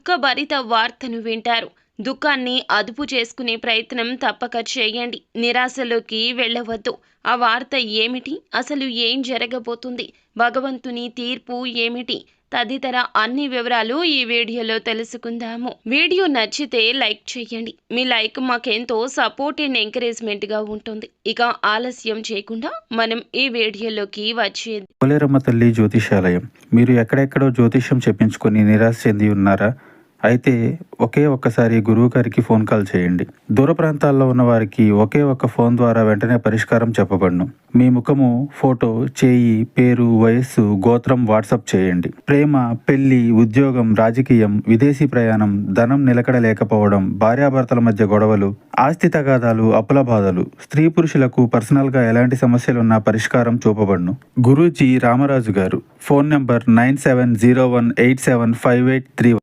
దుఃఖభరిత వార్తను వింటారు. దుఃఖాన్ని అదుపు చేసుకునే ప్రయత్నం తప్పక చేయండి. నిరాశలోకి వెళ్ళవద్దు. ఆ వార్త ఏమిటి? అసలు ఏం జరగబోతుంది? భగవంతుని తీర్పు ఏమిటి? తదితర అన్ని వివరాలు ఈ వీడియోలో తెలుసుకుందాము. వీడియో నచ్చితే లైక్ చేయండి. మీ లైక్ మాకెంతో సపోర్ట్ అండ్ ఎంకరేజ్మెంట్గా ఉంటుంది. ఇక ఆలస్యం చేయకుండా మనం ఈ వీడియోలోకి వచ్చేది. పోలేరమ్మ తల్లి జ్యోతిషాలయం. మీరు ఎక్కడెక్కడో జ్యోతిష్యం చెప్పించుకొని నిరాశ చెంది ఉన్నారా? అయితే ఒక్కసారి గురువు గారికి ఫోన్ కాల్ చేయండి. దూర ప్రాంతాల్లో ఉన్న వారికి ఒకే ఒక్క ఫోన్ ద్వారా వెంటనే పరిష్కారం చెప్పబడును. మీ ముఖము, ఫోటో, చేయి, పేరు, వయస్సు, గోత్రం వాట్సాప్ చేయండి. ప్రేమ, పెళ్లి, ఉద్యోగం, రాజకీయం, విదేశీ ప్రయాణం, ధనం నిలకడ లేకపోవడం, భార్యాభర్తల మధ్య గొడవలు, ఆస్తి తగాదాలు, అప్పుల బాధలు, స్త్రీ పురుషులకు పర్సనల్గా ఎలాంటి సమస్యలున్నా పరిష్కారం చూపబడును. గురూజీ రామరాజు గారు. Phone number 9701875831.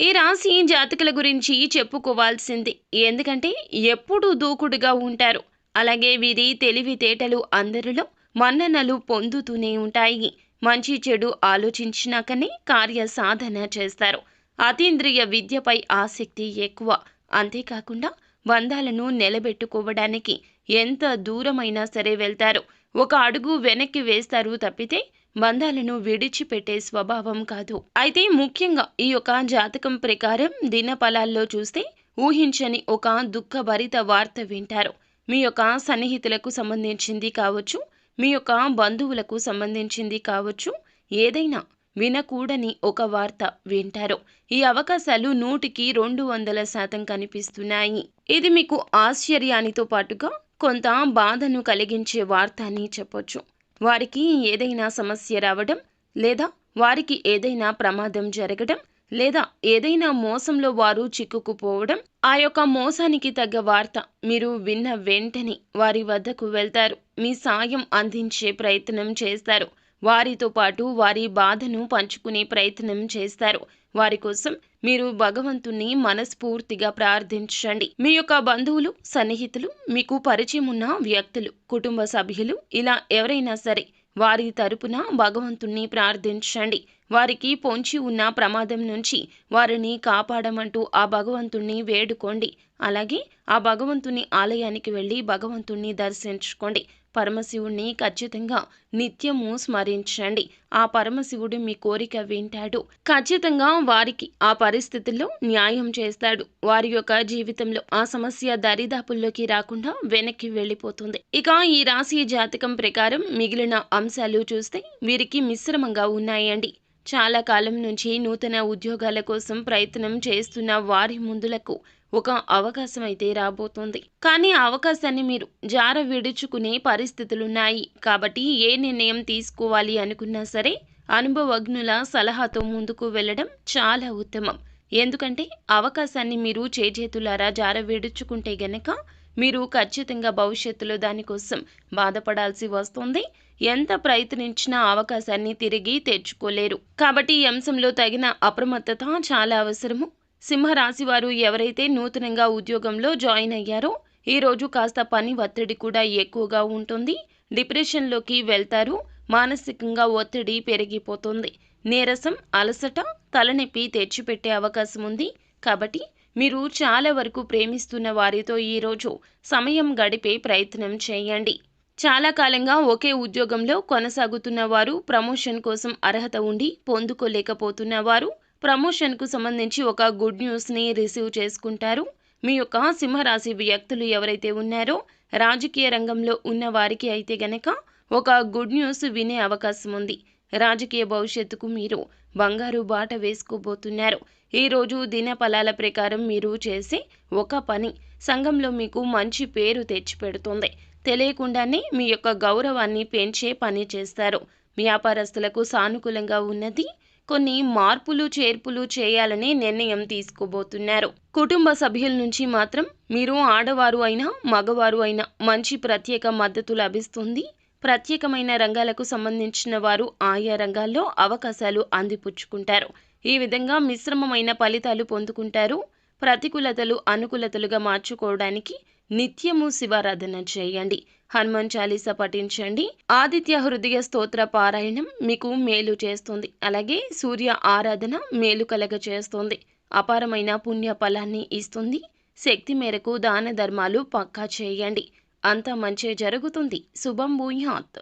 ఈ రాశి జాతకుల గురించి చెప్పుకోవాల్సింది. ఎందుకంటే ఎప్పుడూ దూకుడుగా ఉంటారు. అలాగే వీరి తెలివితేటలు అందరిలో మన్ననలు పొందుతూనే ఉంటాయి. మంచి చెడు ఆలోచించినాకనే కార్య సాధన చేస్తారు. అతీంద్రియ విద్యపై ఆసక్తి ఎక్కువ. అంతేకాకుండా బంధాలను నిలబెట్టుకోవడానికి ఎంత దూరమైనా సరే వెళ్తారు. ఒక అడుగు వెనక్కి వేస్తారు తప్పితే బంధాలను విడిచిపెట్టే స్వభావం కాదు. అయితే ముఖ్యంగా ఈ యొక్క జాతకం ప్రకారం దినఫలాల్లో చూస్తే ఊహించని ఒక దుఃఖభరిత వార్త వింటారు. మీ యొక్క సన్నిహితులకు సంబంధించింది కావచ్చు, మీ యొక్క బంధువులకు సంబంధించింది కావచ్చు, ఏదైనా వినకూడని ఒక వార్త వింటారు. ఈ అవకాశాలు 100కి 200% కనిపిస్తున్నాయి. ఇది మీకు ఆశ్చర్యానితో పాటుగా కొంత బాధను కలిగించే వార్త అని చెప్పొచ్చు. వారికి ఏదైనా సమస్య రావడం, లేదా వారికి ఏదైనా ప్రమాదం జరగడం, లేదా ఏదైనా మోసంలో వారు చిక్కుకుపోవడం, ఆ యొక్క మోసానికి తగ్గ వార్త మీరు విన్న వెంటనే వారి వద్దకు వెళ్తారు. మీ సాయం అందించే ప్రయత్నం చేస్తారు. వారితో పాటు వారి బాధను పంచుకునే ప్రయత్నం చేస్తారు. వారి కోసం మీరు భగవంతుణ్ణి మనస్ఫూర్తిగా ప్రార్థించండి. మీ యొక్క బంధువులు, సన్నిహితులు, మీకు పరిచయం ఉన్న వ్యక్తులు, కుటుంబ సభ్యులు, ఇలా ఎవరైనా సరే వారి తరపున భగవంతుణ్ణి ప్రార్థించండి. వారికి పొంచి ఉన్న ప్రమాదం నుంచి వారిని కాపాడమంటూ ఆ భగవంతుణ్ణి వేడుకోండి. అలాగే ఆ భగవంతుని ఆలయానికి వెళ్ళి భగవంతుణ్ణి దర్శించుకోండి. పరమశివుణ్ణి ఖచ్చితంగా నిత్యము స్మరించండి. ఆ పరమశివుడు మీ కోరిక వింటాడు. ఖచ్చితంగా వారికి ఆ పరిస్థితుల్లో న్యాయం చేస్తాడు. వారి యొక్క జీవితంలో ఆ సమస్య దరిదాపుల్లోకి రాకుండా వెనక్కి వెళ్ళిపోతుంది. ఇక ఈ రాశి జాతకం ప్రకారం మిగిలిన అంశాలు చూస్తే వీరికి మిశ్రమంగా ఉన్నాయండి. చాలా కాలం నుంచి నూతన ఉద్యోగాల కోసం ప్రయత్నం చేస్తున్న వారి ముందులకు ఒక అవకాశం అయితే రాబోతుంది. కానీ ఆ అవకాశాన్ని మీరు జార విడుచుకునే పరిస్థితులున్నాయి. కాబట్టి ఏ నిర్ణయం తీసుకోవాలి అనుకున్నా సరే అనుభవజ్ఞుల సలహాతో ముందుకు వెళ్ళడం చాలా ఉత్తమం. ఎందుకంటే అవకాశాన్ని మీరు చేజేతులారా జార విడుచుకుంటే గనక మీరు ఖచ్చితంగా భవిష్యత్తులో దానికోసం బాధపడాల్సి వస్తుంది. ఎంత ప్రయత్నించినా అవకాశాన్ని తిరిగి తెచ్చుకోలేరు. కాబట్టి ఈ అంశంలో తగిన అప్రమత్తత చాలా అవసరము. సింహరాశి వారు ఎవరైతే నూతనంగా ఉద్యోగంలో జాయిన్ అయ్యారో ఈరోజు కాస్త పని ఒత్తిడి కూడా ఎక్కువగా ఉంటుంది. డిప్రెషన్లోకి వెళ్తారు. మానసికంగా ఒత్తిడి పెరిగిపోతుంది. నీరసం, అలసట, తలనొప్పి తెచ్చిపెట్టే అవకాశం ఉంది. కాబట్టి మీరు చాలా వరకు ప్రేమిస్తున్న వారితో ఈరోజు సమయం గడిపే ప్రయత్నం చేయండి. చాలా కాలంగా ఒకే ఉద్యోగంలో కొనసాగుతున్న వారు, ప్రమోషన్ కోసం అర్హత ఉండి పొందుకోలేకపోతున్న వారు ప్రమోషన్కు సంబంధించి ఒక గుడ్ న్యూస్ని రిసీవ్ చేసుకుంటారు. మీ యొక్క సింహరాశి వ్యక్తులు ఎవరైతే ఉన్నారో రాజకీయ రంగంలో ఉన్న వారికి అయితే గనక ఒక గుడ్ న్యూస్ వినే అవకాశం ఉంది. రాజకీయ భవిష్యత్తుకు మీరు బంగారు బాట వేసుకోబోతున్నారు. ఈరోజు దినఫలాల ప్రకారం మీరు చేసే ఒక పని సంఘంలో మీకు మంచి పేరు తెచ్చిపెడుతుంది. తెలియకుండానే మీ యొక్క గౌరవాన్ని పెంచే పని చేస్తారు. వ్యాపారస్తులకు సానుకూలంగా ఉన్నది. కొన్ని మార్పులు చేర్పులు చేయాలని నిర్ణయం తీసుకోబోతున్నారు. కుటుంబ సభ్యుల నుంచి మాత్రం మీరు ఆడవారు అయినా మగవారు అయినా మంచి ప్రత్యేక మద్దతు లభిస్తుంది. ప్రత్యేకమైన రంగాలకు సంబంధించిన వారు ఆయా రంగాల్లో అవకాశాలు అందిపుచ్చుకుంటారు. ఈ విధంగా మిశ్రమమైన ఫలితాలు పొందుకుంటారు. ప్రతికూలతలు అనుకూలతలుగా మార్చుకోవడానికి నిత్యము శివారాధన చేయండి. హనుమాన్ చాలీసా పఠించండి. ఆదిత్య హృదయ స్తోత్ర పారాయణం మీకు మేలు చేస్తుంది. అలాగే సూర్య ఆరాధన మేలు కలగ చేస్తుంది. అపారమైన పుణ్య ఫలాన్ని ఇస్తుంది. శక్తి మేరకు దాన ధర్మాలు పక్కా చేయండి. అంతా మంచే జరుగుతుంది. శుభం భూయాత్.